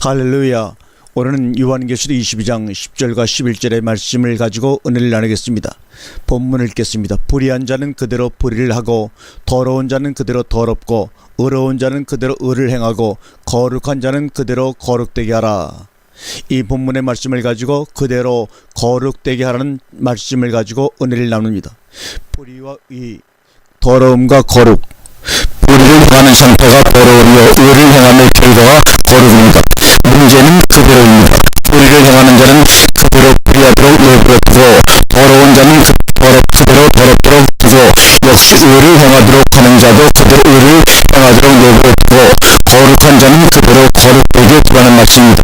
할렐루야. 오늘은 요한계시록 22장 10절과 11절의 말씀을 가지고 은혜를 나누겠습니다. 본문을 읽겠습니다. 불의한 자는 그대로 불의를 하고 더러운 자는 그대로 더럽고 의로운 자는 그대로 의를 행하고 거룩한 자는 그대로 거룩되게 하라. 이 본문의 말씀을 가지고 그대로 거룩되게 하라는 말씀을 가지고 은혜를 나눕니다. 불의와 의, 더러움과 거룩. 불의를 행하는 상태가 더러우며 의를 행함의 결과가 거룩입니다. 문제는 그대로입니다. 불의를 행하는 자는 그대로 불의하도록 내버려두고 더러운 자는 그대로 더럽도록 두고 역시 의를 행하도록 하는 자도 그대로 의를 행하도록 내버려두고 거룩한 자는 그대로 거룩되게 두라는 말씀입니다.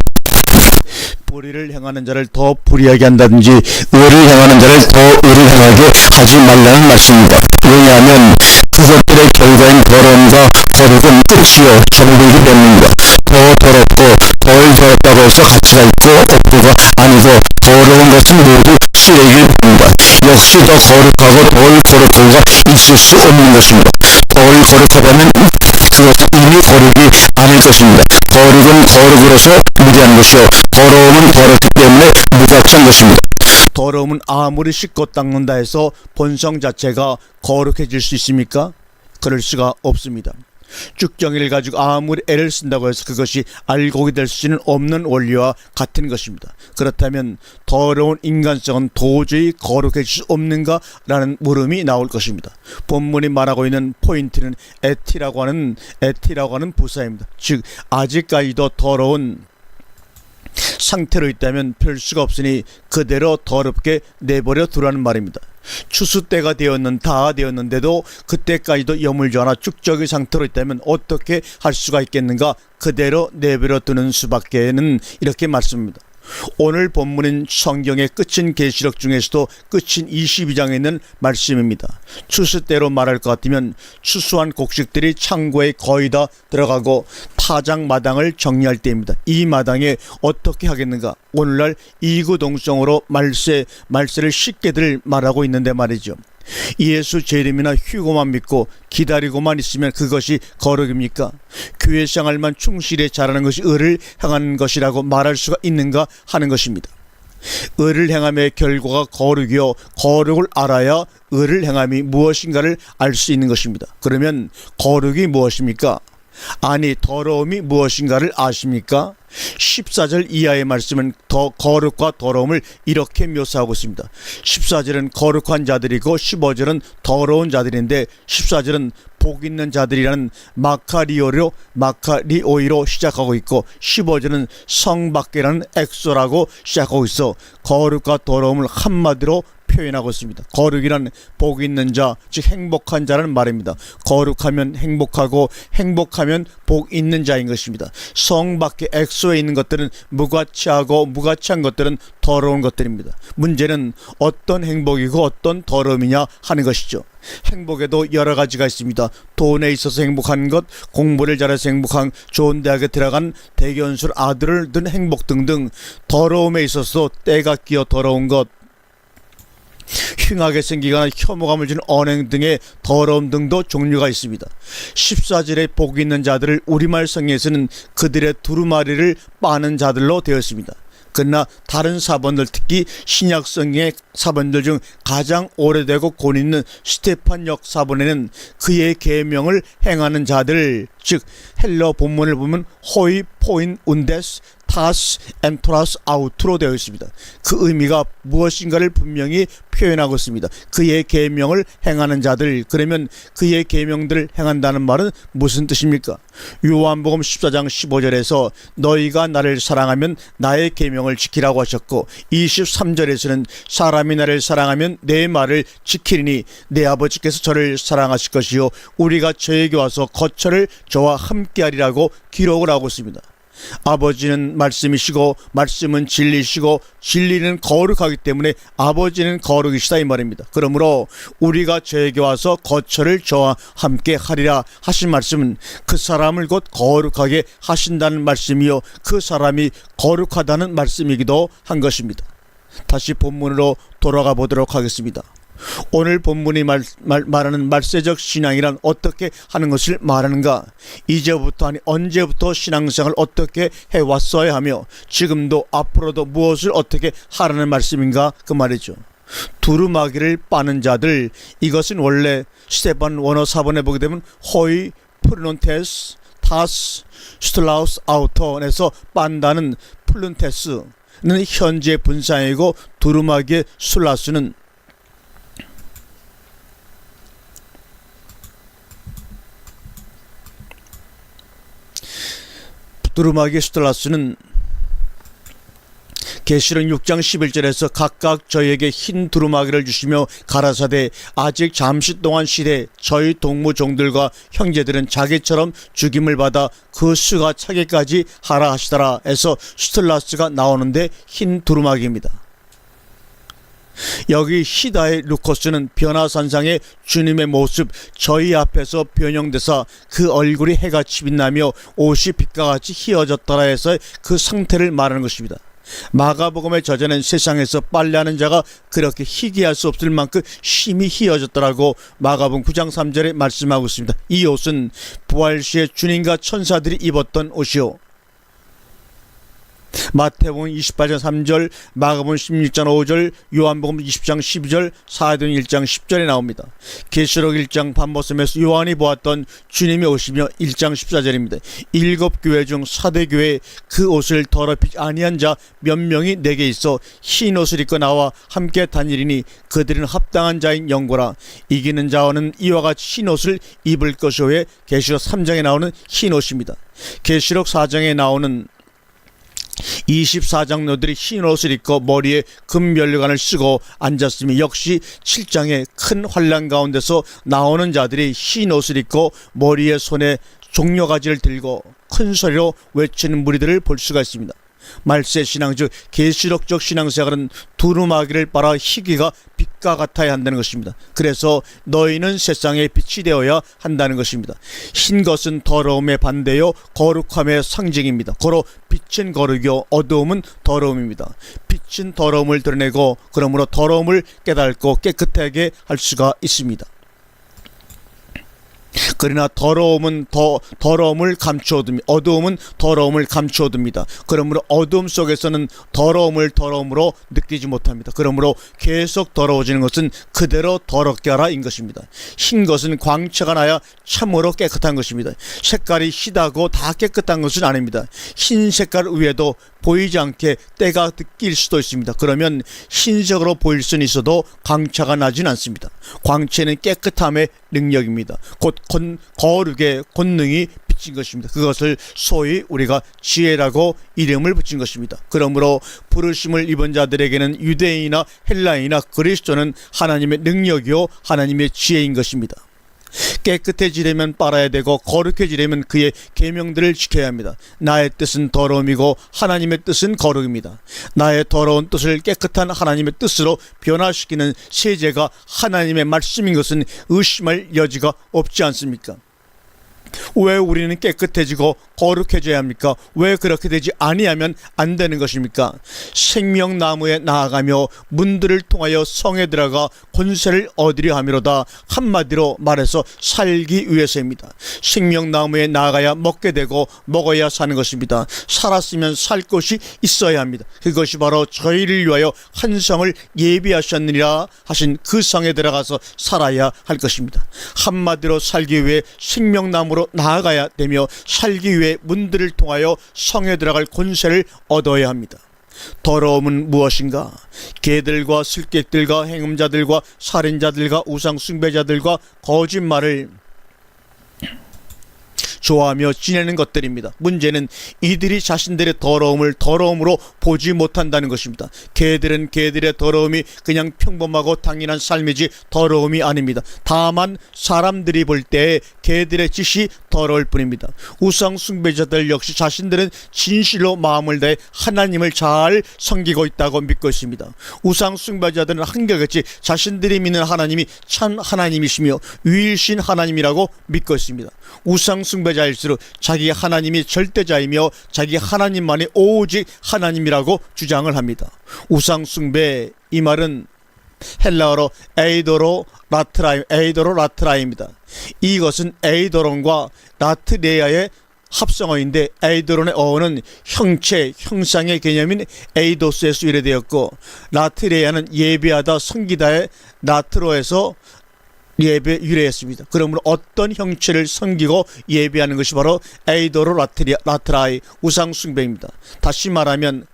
불의를 행하는 자를 더 불의하게 한다든지 의를 행하는 자를 더 의를 행하게 하지 말라는 말씀입니다. 왜냐하면 그것들의 결과인 더러움과 거룩은 끝이요 정복이 됩니다. 더 더럽고 덜 더럽다고 해서 가치가 있고 없고가 아니고 더러운 것은 모두 쓰레기를 봅니다. 역시 더 거룩하고 덜 거룩하고가 있을 수 없는 것입니다. 덜 거룩하다면 그것은 이미 거룩이 아닐 것입니다. 거룩은 거룩으로서 무리한 것이요 더러움은 더럽기 때문에 무가치한 것입니다. 더러움은 아무리 씻고 닦는다 해서 본성 자체가 거룩해질 수 있습니까? 그럴 수가 없습니다. 쭉정이를 가지고 아무리 애를 쓴다고 해서 그것이 알곡이 될 수는 없는 원리와 같은 것입니다. 그렇다면 더러운 인간성은 도저히 거룩해질 수 없는가? 라는 물음이 나올 것입니다. 본문이 말하고 있는 포인트는 에티라고 하는 부사입니다. 즉 아직까지도 더러운 상태로 있다면 별 수가 없으니 그대로 더럽게 내버려 두라는 말입니다. 추수 때가 다 되었는데도 그때까지도 여물지 않아 쭉적의 상태로 있다면 어떻게 할 수가 있겠는가? 그대로 내버려 두는 수밖에는 이렇게 말씀입니다. 오늘 본문인 성경의 끝인 계시록 중에서도 끝인 22장에 있는 말씀입니다. 추수 때로 말할 것 같으면 추수한 곡식들이 창고에 거의 다 들어가고 타작 마당을 정리할 때입니다. 이 마당에 어떻게 하겠는가? 오늘날 이구동성으로 말세를 쉽게들 말하고 있는데 말이죠. 예수 재림이나 휴고만 믿고 기다리고만 있으면 그것이 거룩입니까? 교회 생활만 충실히 잘하는 것이 의를 행하는 것이라고 말할 수가 있는가 하는 것입니다. 의를 행함의 결과가 거룩이요 거룩을 알아야 의를 행함이 무엇인가를 알 수 있는 것입니다. 그러면 거룩이 무엇입니까? 아니 더러움이 무엇인가를 아십니까? 14절 이하의 말씀은 더 거룩과 더러움을 이렇게 묘사하고 있습니다. 14절은 거룩한 자들이고 15절은 더러운 자들인데 14절은 복 있는 자들이라는 마카리오로 시작하고 있고 15절은 성밖에라는 엑소라고 시작하고 있어 거룩과 더러움을 한마디로 표현하고 있습니다. 거룩이란 복 있는 자, 즉 행복한 자라는 말입니다. 거룩하면 행복하고 행복하면 복 있는 자인 것입니다. 성 밖에 엑소에 있는 것들은 무가치하고 무가치한 것들은 더러운 것들입니다. 문제는 어떤 행복이고 어떤 더러움이냐 하는 것이죠. 행복에도 여러 가지가 있습니다. 돈에 있어서 행복한 것, 공부를 잘해서 행복한, 좋은 대학에 들어간, 대견술 아들을 둔 행복 등등. 더러움에 있어서 때가 끼어 더러운 것, 흉하게 생기거나 혐오감을 주는 언행 등의 더러움 등도 종류가 있습니다. 14절의 복이 있는 자들을 우리말 성에서는 그들의 두루마리를 빠는 자들로 되었습니다. 그러나 다른 사본들, 특히 신약성의 사본들 중 가장 오래되고 권위 있는 스테판역 사본에는 그의 계명을 행하는 자들, 즉 헬러 본문을 보면 호이 포인 운데스 타스 엔토라스 아우트로 되어 있습니다. 그 의미가 무엇인가를 분명히 표현하고 있습니다. 그의 계명을 행하는 자들. 그러면 그의 계명들을 행한다는 말은 무슨 뜻입니까? 요한복음 14장 15절에서 너희가 나를 사랑하면 나의 계명을 지키라고 하셨고 23절에서는 사람이 나를 사랑하면 내 말을 지키리니 내 아버지께서 저를 사랑하실 것이요 우리가 저에게 와서 거처를 저와 함께하리라고 기록을 하고 있습니다. 아버지는 말씀이시고 말씀은 진리시고 진리는 거룩하기 때문에 아버지는 거룩이시다 이 말입니다. 그러므로 우리가 저에게 와서 거처를 저와 함께 하리라 하신 말씀은 그 사람을 곧 거룩하게 하신다는 말씀이요 그 사람이 거룩하다는 말씀이기도 한 것입니다. 다시 본문으로 돌아가 보도록 하겠습니다. 오늘 본문이 말하는 말세적 신앙이란 어떻게 하는 것을 말하는가? 이제부터 아니 언제부터 신앙생활을 어떻게 해왔어야 하며 지금도 앞으로도 무엇을 어떻게 하라는 말씀인가? 그 말이죠. 두루마기를 빠는 자들, 이것은 원래 스테반 원어 사본에 보게 되면 호이 프르논테스 타스 스틀라우스 아우터에서 빤다는 플룬테스는 현재 분사이고 두루마기의 술라스는 두루마기 스텔라스는 계시록 6장 11절에서 각각 저희에게 흰 두루마기를 주시며 가라사대 아직 잠시 동안 시대 저희 동무종들과 형제들은 자기처럼 죽임을 받아 그 수가 차기까지 하라 하시더라 해서 스텔라스가 나오는데 흰 두루마기입니다. 여기 히다의 루코스는 변화산상의 주님의 모습 저희 앞에서 변형되사 그 얼굴이 해같이 빛나며 옷이 빛과 같이 희어졌더라 해서 그 상태를 말하는 것입니다. 마가복음의 저자는 세상에서 빨래하는 자가 그렇게 희귀할 수 없을 만큼 심히 희어졌더라고 마가복음 9장 3절에 말씀하고 있습니다. 이 옷은 부활시에 주님과 천사들이 입었던 옷이요, 마태복음 28장 3절, 마가복음 16장 5절, 요한복음 20장 12절, 사도행 1장 10절에 나옵니다. 계시록 1장 반보섬에서 요한이 보았던 주님의 옷이며 1장 14절입니다. 7교회 중 4대교회 그 옷을 더럽히지 아니한 자 몇 명이 내게 있어 흰 옷을 입고 나와 함께 다니리니 그들은 합당한 자인 영고라. 이기는 자와는 이와 같이 흰 옷을 입을 것이오에 계시록 3장에 나오는 흰 옷입니다. 계시록 4장에 나오는 24장로들이 흰 옷을 입고 머리에 금면류관을 쓰고 앉았으며 역시 7장의 큰 환란 가운데서 나오는 자들이 흰 옷을 입고 머리에 손에 종려가지를 들고 큰 소리로 외치는 무리들을 볼 수가 있습니다. 말세 신앙 즉 계시록적 신앙생활은 두루마기를 빨아 희귀가 빛과 같아야 한다는 것입니다. 그래서 너희는 세상의 빛이 되어야 한다는 것입니다. 흰 것은 더러움의 반대요 거룩함의 상징입니다. 고로 빛은 거룩이요 어두움은 더러움입니다. 빛은 더러움을 드러내고 그러므로 더러움을 깨닫고 깨끗하게 할 수가 있습니다. 그러나 더러움은 더러움을 감추어둡니다. 어두움은 더러움을 감추어둡니다. 그러므로 어두움 속에서는 더러움으로 느끼지 못합니다. 그러므로 계속 더러워지는 것은 그대로 더럽게 하라인 것입니다. 흰 것은 광채가 나야 참으로 깨끗한 것입니다. 색깔이 희다고 다 깨끗한 것은 아닙니다. 흰 색깔 위에도 보이지 않게 때가 낄 수도 있습니다. 그러면 흰색으로 보일 수는 있어도 광채가 나진 않습니다. 광채는 깨끗함의 능력입니다. 곧 거룩의 권능이 비친 것입니다. 그것을 소위 우리가 지혜라고 이름을 붙인 것입니다. 그러므로 부르심을 입은 자들에게는 유대인이나 헬라인이나 그리스도는 하나님의 능력이요 하나님의 지혜인 것입니다. 깨끗해지려면 빨아야 되고 거룩해지려면 그의 계명들을 지켜야 합니다. 나의 뜻은 더러움이고 하나님의 뜻은 거룩입니다. 나의 더러운 뜻을 깨끗한 하나님의 뜻으로 변화시키는 세제가 하나님의 말씀인 것은 의심할 여지가 없지 않습니까? 왜 우리는 깨끗해지고 거룩해져야 합니까? 왜 그렇게 되지 아니하면 안 되는 것입니까? 생명나무에 나아가며 문들을 통하여 성에 들어가 권세를 얻으려 함이로다. 한마디로 말해서 살기 위해서입니다. 생명나무에 나아가야 먹게 되고 먹어야 사는 것입니다. 살았으면 살 곳이 있어야 합니다. 그것이 바로 저희를 위하여 한 성을 예비하셨느니라 하신 그 성에 들어가서 살아야 할 것입니다. 한마디로 살기 위해 생명나무로 나아가야 되며 살기 위해 문들을 통하여 성에 들어갈 권세를 얻어야 합니다. 더러움은 무엇인가? 개들과 슬객들과 행음자들과 살인자들과 우상 숭배자들과 거짓말을 좋아하며 지내는 것들입니다. 문제는 이들이 자신들의 더러움을 더러움으로 보지 못한다는 것입니다. 개들은 개들의 더러움이 그냥 평범하고 당연한 삶이지 더러움이 아닙니다. 다만 사람들이 볼 때 개들의 짓이 더러울 뿐입니다. 우상 숭배자들 역시 자신들은 진실로 마음을 다해 하나님을 잘 섬기고 있다고 믿고 있습니다. 우상 숭배자들은 한결같이 자신들이 믿는 하나님이 참 하나님이시며 유일신 하나님이라고 믿고 있습니다. 우상 숭배자일수록 자기 하나님이 절대자이며 자기 하나님만이 오직 하나님이라고 주장을 합니다. 우상 숭배, 이 말은 헬라어로 에이도로라트라입니다. 이것은 에이도론과 라트레아의 합성어인데 에이도론의 어원은 형체, 형상의 개념인 에이도스에서 유래되었고 라트레아는 예배하다, 섬기다의 라트로에서 예배 유래했습니다. 그러므로 어떤 형체를 섬기고 예배하는 것이 바로 라트라이 우상 숭배입니다. 다시 말하면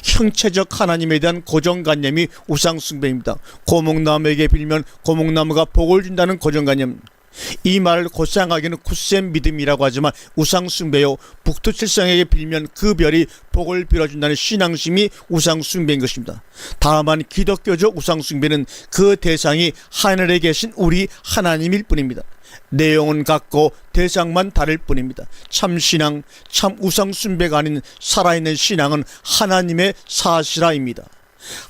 형체적 하나님에 대한 고정관념이 우상 숭배입니다. 고목나무에게 빌면 고목나무가 복을 준다는 고정관념, 이 말을 고상하기는 굳센 믿음이라고 하지만 우상 숭배요, 북두칠성에게 빌면 그 별이 복을 빌어준다는 신앙심이 우상 숭배인 것입니다. 다만 기독교적 우상 숭배는 그 대상이 하늘에 계신 우리 하나님일 뿐입니다. 내용은 같고 대상만 다를 뿐입니다. 참 신앙, 참 우상 숭배가 아닌 살아있는 신앙은 하나님의 사실화입니다.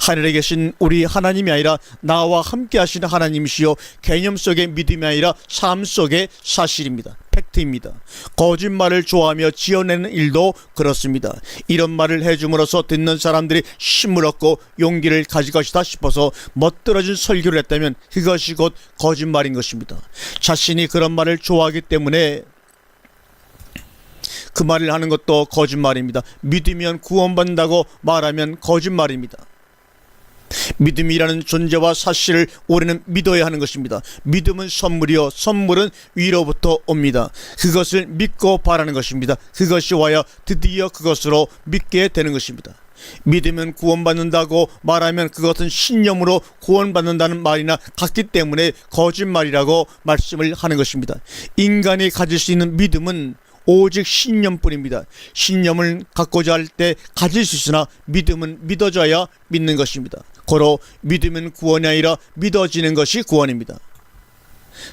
하늘에 계신 우리 하나님이 아니라 나와 함께 하시는 하나님이시요, 개념 속의 믿음이 아니라 삶 속의 사실입니다. 팩트입니다. 거짓말을 좋아하며 지어내는 일도 그렇습니다. 이런 말을 해줌으로써 듣는 사람들이 힘을 얻고 용기를 가질 것이다 싶어서 멋들어진 설교를 했다면 그것이 곧 거짓말인 것입니다. 자신이 그런 말을 좋아하기 때문에 그 말을 하는 것도 거짓말입니다. 믿으면 구원받는다고 말하면 거짓말입니다. 믿음이라는 존재와 사실을 우리는 믿어야 하는 것입니다. 믿음은 선물이요, 선물은 위로부터 옵니다. 그것을 믿고 바라는 것입니다. 그것이 와야 드디어 그것으로 믿게 되는 것입니다. 믿으면 구원받는다고 말하면 그것은 신념으로 구원받는다는 말이나 같기 때문에 거짓말이라고 말씀을 하는 것입니다. 인간이 가질 수 있는 믿음은 오직 신념뿐입니다. 신념을 갖고자 할 때 가질 수 있으나 믿음은 믿어져야 믿는 것입니다. 고로 믿으면 구원이 아니라 믿어지는 것이 구원입니다.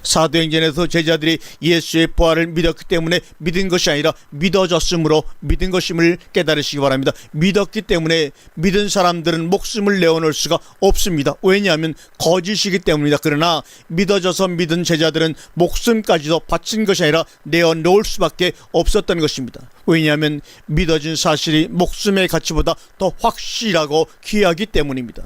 사도행전에서 제자들이 예수의 부활을 믿었기 때문에 믿은 것이 아니라 믿어졌으므로 믿은 것임을 깨달으시기 바랍니다. 믿었기 때문에 믿은 사람들은 목숨을 내어놓을 수가 없습니다. 왜냐하면 거짓이기 때문입니다. 그러나 믿어져서 믿은 제자들은 목숨까지도 바친 것이 아니라 내어놓을 수밖에 없었던 것입니다. 왜냐하면 믿어진 사실이 목숨의 가치보다 더 확실하고 귀하기 때문입니다.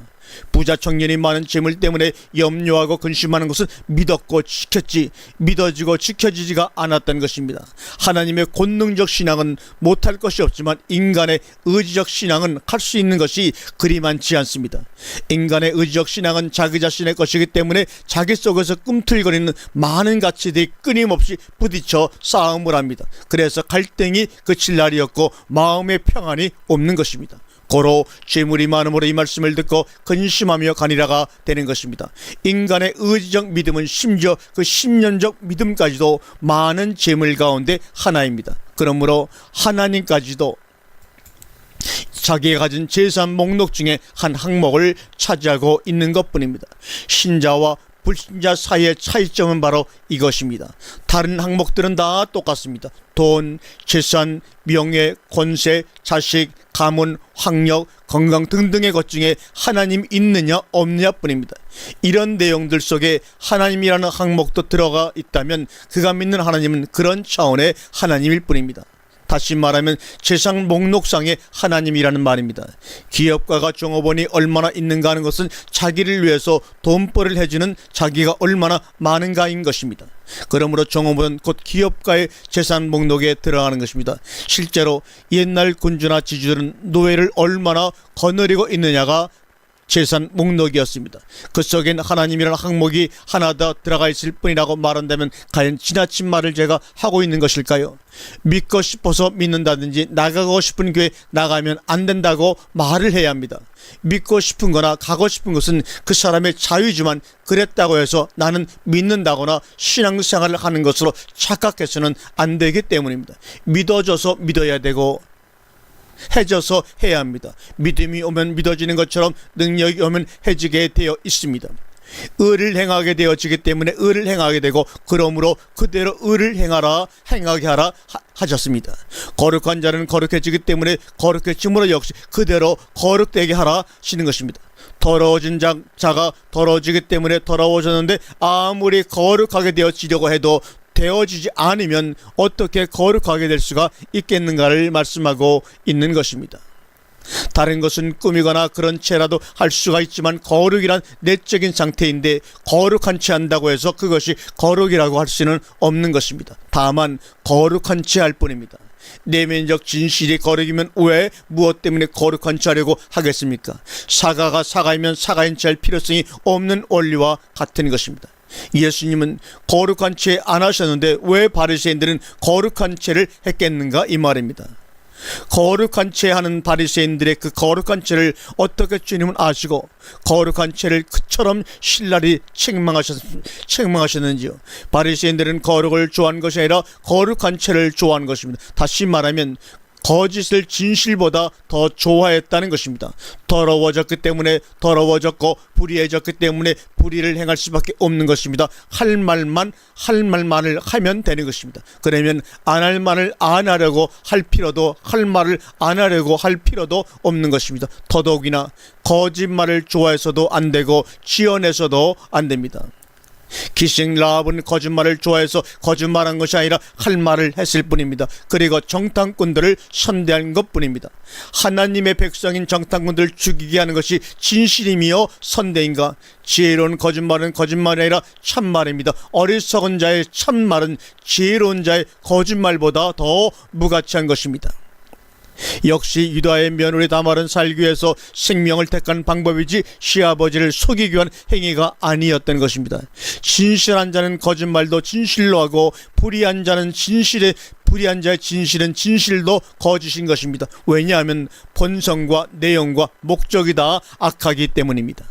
부자 청년이 많은 재물 때문에 염려하고 근심하는 것은 믿었고 지켰지, 믿어지고 지켜지지가 않았던 것입니다. 하나님의 본능적 신앙은 못할 것이 없지만 인간의 의지적 신앙은 할 수 있는 것이 그리 많지 않습니다. 인간의 의지적 신앙은 자기 자신의 것이기 때문에 자기 속에서 꿈틀거리는 많은 가치들이 끊임없이 부딪혀 싸움을 합니다. 그래서 갈등이 그칠 날이 없고 마음의 평안이 없는 것입니다. 고로 재물이 많음으로 이 말씀을 듣고 근심하며 가니라가 되는 것입니다. 인간의 의지적 믿음은 심지어 그 신념적 믿음까지도 많은 재물 가운데 하나입니다. 그러므로 하나님까지도 자기가 가진 재산 목록 중에 한 항목을 차지하고 있는 것뿐입니다. 신자와 불신자 사이의 차이점은 바로 이것입니다. 다른 항목들은 다 똑같습니다. 돈, 재산, 명예, 권세, 자식, 가문, 학력, 건강 등등의 것 중에 하나님 있느냐 없느냐 뿐입니다. 이런 내용들 속에 하나님이라는 항목도 들어가 있다면 그가 믿는 하나님은 그런 차원의 하나님일 뿐입니다. 다시 말하면 재산 목록상의 하나님이라는 말입니다. 기업가가 종업원이 얼마나 있는가 하는 것은 자기를 위해서 돈벌이를 해주는 자기가 얼마나 많은가인 것입니다. 그러므로 종업원은 곧 기업가의 재산 목록에 들어가는 것입니다. 실제로 옛날 군주나 지주들은 노예를 얼마나 거느리고 있느냐가 재산 목록이었습니다. 그 속엔 하나님이라는 항목이 하나 더 들어가 있을 뿐이라고 말한다면 과연 지나친 말을 제가 하고 있는 것일까요? 믿고 싶어서 믿는다든지 나가고 싶은 교회 나가면 안 된다고 말을 해야 합니다. 믿고 싶은 거나 가고 싶은 것은 그 사람의 자유지만 그랬다고 해서 나는 믿는다거나 신앙생활을 하는 것으로 착각해서는 안 되기 때문입니다. 믿어져서 믿어야 되고 해져서 해야 합니다. 믿음이 오면 믿어지는 것처럼 능력이 오면 해지게 되어 있습니다. 의를 행하게 되어지기 때문에 의를 행하게 되고 그러므로 그대로 의를 행하게 하라 하셨습니다. 거룩한 자는 거룩해지기 때문에 거룩해짐으로 역시 그대로 거룩되게 하라 하시는 것입니다. 더러워진 자가 더러워지기 때문에 더러워졌는데 아무리 거룩하게 되어지려고 해도 되어지지 않으면 어떻게 거룩하게 될 수가 있겠는가를 말씀하고 있는 것입니다. 다른 것은 꾸미거나 그런 채라도 할 수가 있지만 거룩이란 내적인 상태인데 거룩한 채 한다고 해서 그것이 거룩이라고 할 수는 없는 것입니다. 다만 거룩한 채 할 뿐입니다. 내면적 진실이 거룩이면 왜 무엇 때문에 거룩한 채 하려고 하겠습니까? 사과가 사과이면 사과인 채 할 필요성이 없는 원리와 같은 것입니다. 예수님은 거룩한 채 안 하셨는데 왜 바리새인들은 거룩한 채를 했겠는가 이 말입니다. 거룩한 채 하는 바리새인들의 그 거룩한 채를 어떻게 주님은 아시고 거룩한 채를 그처럼 신랄히 책망하셨는지요. 바리새인들은 거룩을 좋아한 것이 아니라 거룩한 채를 좋아한 것입니다. 다시 말하면 거짓을 진실보다 더 좋아했다는 것입니다. 더러워졌기 때문에 더러워졌고 불의해졌기 때문에 불의를 행할 수밖에 없는 것입니다. 할 말만을 하면 되는 것입니다. 그러면 안 할 말을 안 하려고 할 필요도 할 말을 안 하려고 할 필요도 없는 것입니다. 더더욱이나 거짓말을 좋아해서도 안 되고 지어내서도 안 됩니다. 기생 라합은 거짓말을 좋아해서 거짓말한 것이 아니라 할 말을 했을 뿐입니다. 그리고 정탐꾼들을 선대한 것뿐입니다. 하나님의 백성인 정탐꾼들을 죽이게 하는 것이 진실이며 선대인가? 지혜로운 거짓말은 거짓말이 아니라 참말입니다. 어리석은 자의 참말은 지혜로운 자의 거짓말보다 더 무가치한 것입니다. 역시 유다의 며느리 다말은 살기 위해서 생명을 택한 방법이지 시아버지를 속이기 위한 행위가 아니었던 것입니다. 진실한 자는 거짓말도 진실로 하고 불의한 자의 진실은 진실도 거짓인 것입니다. 왜냐하면 본성과 내용과 목적이 다 악하기 때문입니다.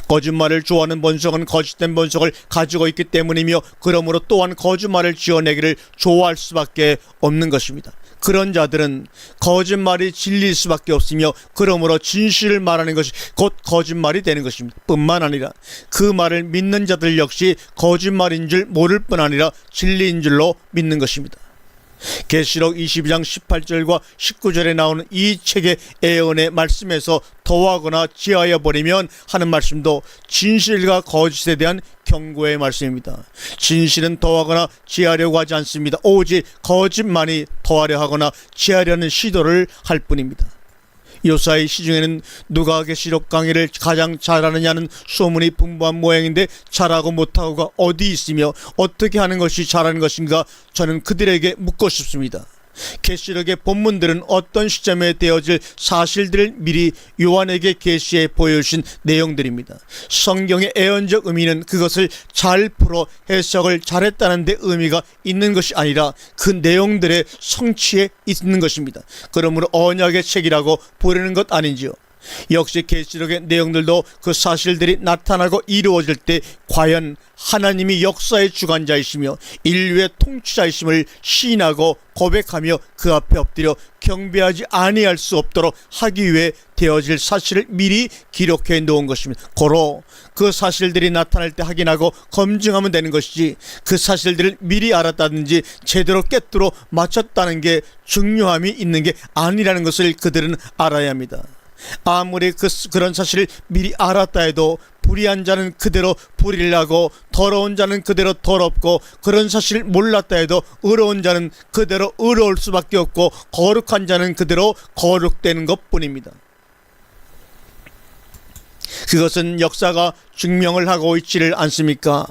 거짓말을 좋아하는 본성은 거짓된 본성을 가지고 있기 때문이며 그러므로 또한 거짓말을 지어내기를 좋아할 수밖에 없는 것입니다. 그런 자들은 거짓말이 진리일 수밖에 없으며 그러므로 진실을 말하는 것이 곧 거짓말이 되는 것입니다. 뿐만 아니라 그 말을 믿는 자들 역시 거짓말인 줄 모를 뿐 아니라 진리인 줄로 믿는 것입니다. 계시록 22장 18절과 19절에 나오는 이 책의 예언의 말씀에서 더하거나 지하여 버리면 하는 말씀도 진실과 거짓에 대한 경고의 말씀입니다. 진실은 더하거나 지하려고 하지 않습니다. 오직 거짓만이 더하려 하거나 지하려는 시도를 할 뿐입니다. 요사이 시중에는 누가 계시록 강의를 가장 잘하느냐는 소문이 분부한 모양인데 잘하고 못하고가 어디 있으며 어떻게 하는 것이 잘하는 것인가 저는 그들에게 묻고 싶습니다. 계시록의 본문들은 어떤 시점에 되어질 사실들을 미리 요한에게 계시해 보여주신 내용들입니다. 성경의 애언적 의미는 그것을 잘 풀어 해석을 잘했다는 데 의미가 있는 것이 아니라 그 내용들의 성취에 있는 것입니다. 그러므로 언약의 책이라고 부르는 것 아닌지요. 역시 계시록의 내용들도 그 사실들이 나타나고 이루어질 때 과연 하나님이 역사의 주관자이시며 인류의 통치자이심을 시인하고 고백하며 그 앞에 엎드려 경배하지 아니할 수 없도록 하기 위해 되어질 사실을 미리 기록해 놓은 것입니다. 고로 그 사실들이 나타날 때 확인하고 검증하면 되는 것이지 그 사실들을 미리 알았다든지 제대로 꿰뚫어 맞췄다는 게 중요함이 있는 게 아니라는 것을 그들은 알아야 합니다. 아무리 그런 사실을 미리 알았다 해도 불의한 자는 그대로 불의를 하고 더러운 자는 그대로 더럽고 그런 사실을 몰랐다 해도 의로운 자는 그대로 의로울 수밖에 없고 거룩한 자는 그대로 거룩되는 것뿐입니다. 그것은 역사가 증명을 하고 있지를 않습니까?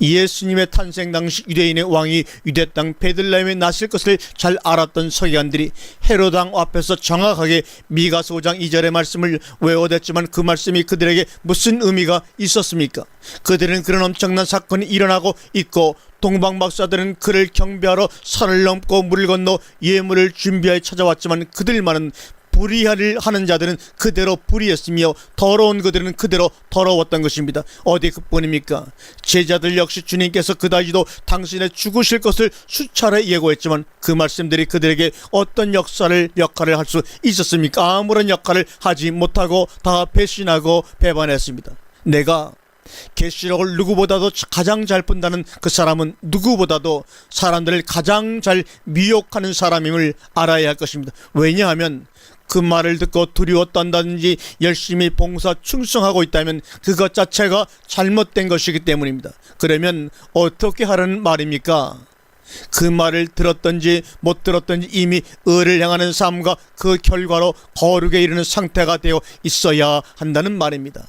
예수님의 탄생 당시 유대인의 왕이 유대 땅 베들레헴에 났을 것을 잘 알았던 서기관들이 헤롯 왕 앞에서 정확하게 미가서 5장 2절의 말씀을 외워댔지만 그 말씀이 그들에게 무슨 의미가 있었습니까? 그들은 그런 엄청난 사건이 일어나고 있고 동방박사들은 그를 경배하러 산을 넘고 물을 건너 예물을 준비하여 찾아왔지만 그들만은 불의를 하는 자들은 그대로 불의했으며 더러운 그들은 그대로 더러웠던 것입니다. 어디 그뿐입니까? 제자들 역시 주님께서 그다지도 당신의 죽으실 것을 수차례 예고했지만 그 말씀들이 그들에게 어떤 역할을 할 수 있었습니까? 아무런 역할을 하지 못하고 다 배신하고 배반했습니다. 내가 계시록을 누구보다도 가장 잘 푼다는 그 사람은 누구보다도 사람들을 가장 잘 미혹하는 사람임을 알아야 할 것입니다. 왜냐하면 그 말을 듣고 두려워 떤다든지 열심히 봉사 충성하고 있다면 그것 자체가 잘못된 것이기 때문입니다. 그러면 어떻게 하라는 말입니까? 그 말을 들었던지 못 들었던지 이미 을을 향하는 삶과 그 결과로 거룩에 이르는 상태가 되어 있어야 한다는 말입니다.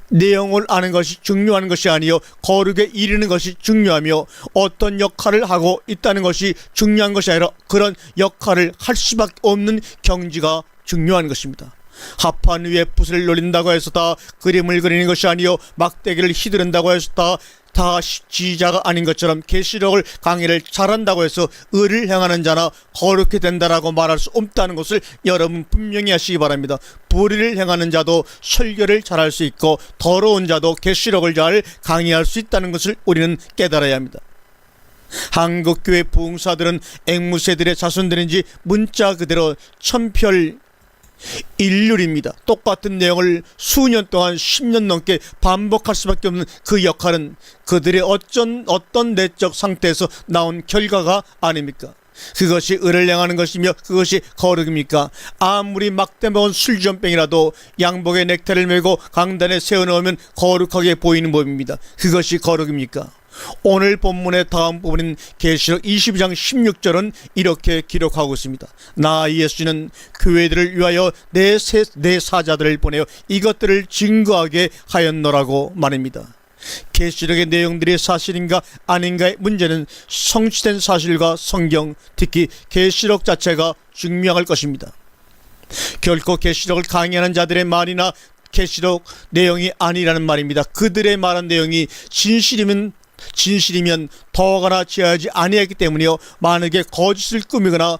내용을 아는 것이 중요한 것이 아니요 거룩에 이르는 것이 중요하며 어떤 역할을 하고 있다는 것이 중요한 것이 아니라 그런 역할을 할 수밖에 없는 경지가 중요한 것입니다. 합판 위에 붓을 노린다고 해서 다 그림을 그리는 것이 아니요 막대기를 휘두른다고 해서 다 지휘자가 아닌 것처럼 계시록을 강의를 잘한다고 해서 을을 향하는 자나 거룩히 된다라고 말할 수 없다는 것을 여러분 분명히 하시기 바랍니다. 불의를 향하는 자도 설교를 잘할 수 있고 더러운 자도 계시록을 잘 강의할 수 있다는 것을 우리는 깨달아야 합니다. 한국교회 부흥사들은 앵무새들의 자손들인지 문자 그대로 천별 일률입니다. 똑같은 내용을 수년 동안 10년 넘게 반복할 수밖에 없는 그 역할은 그들의 어떤 내적 상태에서 나온 결과가 아닙니까? 그것이 을을 향하는 것이며 그것이 거룩입니까? 아무리 막대 먹은 술전병이라도 양복에 넥타이를 메고 강단에 세워놓으면 거룩하게 보이는 법입니다. 그것이 거룩입니까? 오늘 본문의 다음 부분인 계시록 22장 16절은 이렇게 기록하고 있습니다. 나 예수는 교회들을 위하여 내 사자들을 보내어 이것들을 증거하게 하였노라고 말입니다. 계시록의 내용들이 사실인가 아닌가의 문제는 성취된 사실과 성경, 특히 계시록 자체가 증명할 것입니다. 결코 계시록을 강의하는 자들의 말이나 계시록 내용이 아니라는 말입니다. 그들의 말한 내용이 진실이면 더하거나 제하지 아니했기 때문이요 만약에 거짓을 꾸미거나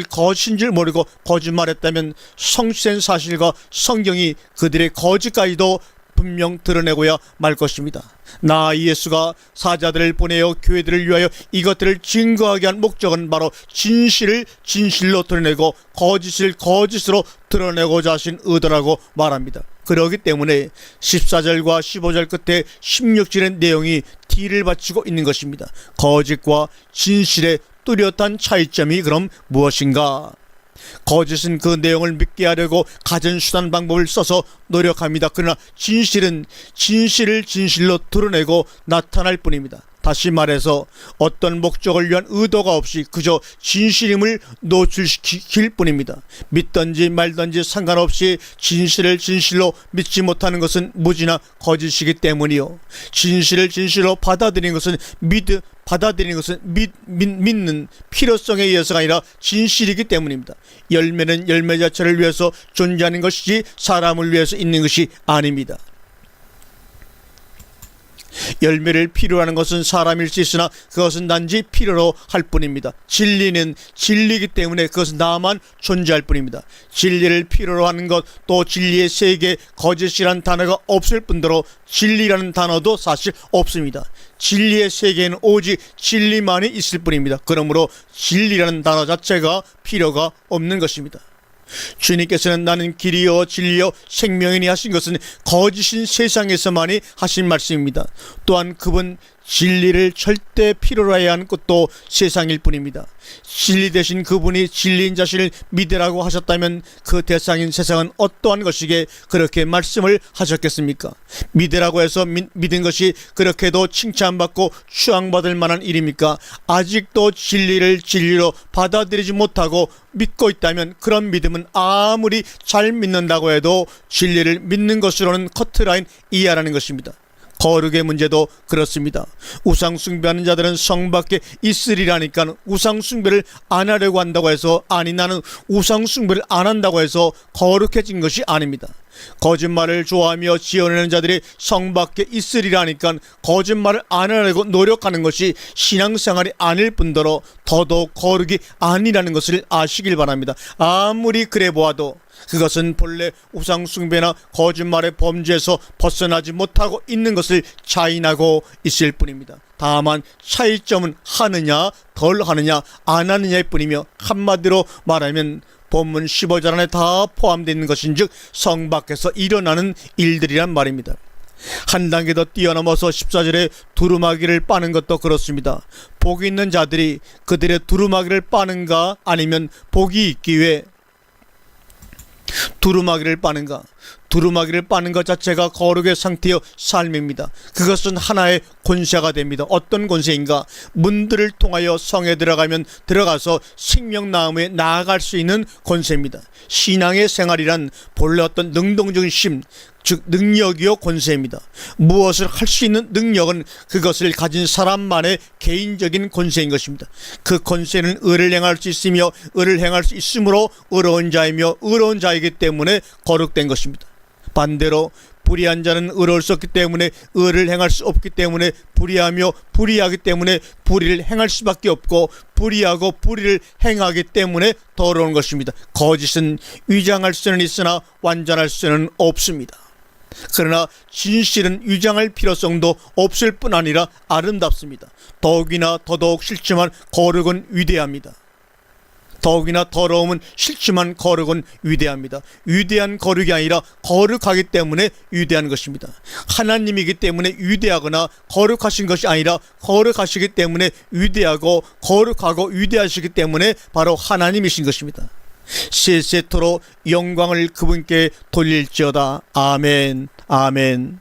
거짓인 줄 모르고 거짓말했다면 성취된 사실과 성경이 그들의 거짓까지도 분명 드러내고야 말 것입니다. 나 예수가 사자들을 보내어 교회들을 위하여 이것들을 증거하게 한 목적은 바로 진실을 진실로 드러내고 거짓을 거짓으로 드러내고자 하신 의도라고 말합니다. 그러기 때문에 14절과 15절 끝에 16절의 내용이 뒤를 바치고 있는 것입니다. 거짓과 진실의 뚜렷한 차이점이 그럼 무엇인가? 거짓은 그 내용을 믿게 하려고 가진 수단 방법을 써서 노력합니다. 그러나 진실은 진실을 진실로 드러내고 나타날 뿐입니다. 다시 말해서 어떤 목적을 위한 의도가 없이 그저 진실임을 노출시킬 뿐입니다. 믿든지 말든지 상관없이 진실을 진실로 믿지 못하는 것은 무지나 거짓이기 때문이요 진실을 진실로 받아들이는 것은 믿는 필요성에 의해서가 아니라 진실이기 때문입니다. 열매는 열매 자체를 위해서 존재하는 것이지 사람을 위해서 있는 것이 아닙니다. 열매를 필요로 하는 것은 사람일 수 있으나 그것은 단지 필요로 할 뿐입니다. 진리는 진리이기 때문에 그것은 나만 존재할 뿐입니다. 진리를 필요로 하는 것, 또 진리의 세계에 거짓이란 단어가 없을 뿐더러 진리라는 단어도 사실 없습니다. 진리의 세계에는 오직 진리만이 있을 뿐입니다. 그러므로 진리라는 단어 자체가 필요가 없는 것입니다. 주님께서는 나는 길이요 진리요 생명이니 하신 것은 거짓인 세상에서만이 하신 말씀입니다. 또한 그분 진리를 절대 필요로 해야 하는 것도 세상일 뿐입니다. 진리 대신 그분이 진리인 자신을 믿으라고 하셨다면 그 대상인 세상은 어떠한 것이기에 그렇게 말씀을 하셨겠습니까? 믿으라고 해서 믿은 것이 그렇게도 칭찬받고 추앙받을 만한 일입니까? 아직도 진리를 진리로 받아들이지 못하고 믿고 있다면 그런 믿음은 아무리 잘 믿는다고 해도 진리를 믿는 것으로는 커트라인 이하라는 것입니다. 거룩의 문제도 그렇습니다. 우상 숭배하는 자들은 성 밖에 있으리라니까 우상 숭배를 안 하려고 한다고 해서 아니 나는 우상 숭배를 안 한다고 해서 거룩해진 것이 아닙니다. 거짓말을 좋아하며 지어내는 자들이 성 밖에 있으리라니까 거짓말을 안 하려고 노력하는 것이 신앙생활이 아닐 뿐더러 더더욱 거룩이 아니라는 것을 아시길 바랍니다. 아무리 그래 보아도 그것은 본래 우상 숭배나 거짓말의 범죄에서 벗어나지 못하고 있는 것을 차이나고 있을 뿐입니다. 다만 차이점은 하느냐 덜 하느냐 안 하느냐일 뿐이며 한마디로 말하면 본문 15절 안에 다 포함되어 있는 것인즉 성 밖에서 일어나는 일들이란 말입니다. 한 단계 더 뛰어넘어서 14절에 두루마기를 빠는 것도 그렇습니다. 복이 있는 자들이 그들의 두루마기를 빠는가 아니면 복이 있기 위해 두루마기를 빠는가? 두루마기를 빠는 것 자체가 거룩의 상태여 삶입니다. 그것은 하나의 권세가 됩니다. 어떤 권세인가? 문들을 통하여 성에 들어가서 생명나무에 나아갈 수 있는 권세입니다. 신앙의 생활이란 본래 어떤 능동적인 심, 즉 능력이요 권세입니다. 무엇을 할 수 있는 능력은 그것을 가진 사람만의 개인적인 권세인 것입니다. 그 권세는 의를 행할 수 있으며 의를 행할 수 있으므로 의로운 자이며 의로운 자이기 때문에 거룩된 것입니다. 반대로 불의한 자는 의로울 수 없기 때문에 의를 행할 수 없기 때문에 불의하며 불의하기 때문에 불의를 행할 수밖에 없고 불의하고 불의를 행하기 때문에 더러운 것입니다. 거짓은 위장할 수는 있으나 완전할 수는 없습니다. 그러나 진실은 위장할 필요성도 없을 뿐 아니라 아름답습니다. 더욱이나 더더욱 싫지만 거룩은 위대합니다. 더욱이나 더러움은 싫지만 거룩은 위대합니다. 위대한 거룩이 아니라 거룩하기 때문에 위대한 것입니다. 하나님이기 때문에 위대하거나 거룩하신 것이 아니라 거룩하시기 때문에 위대하고 거룩하고 위대하시기 때문에 바로 하나님이신 것입니다. 세세토록 영광을 그분께 돌릴지어다. 아멘, 아멘.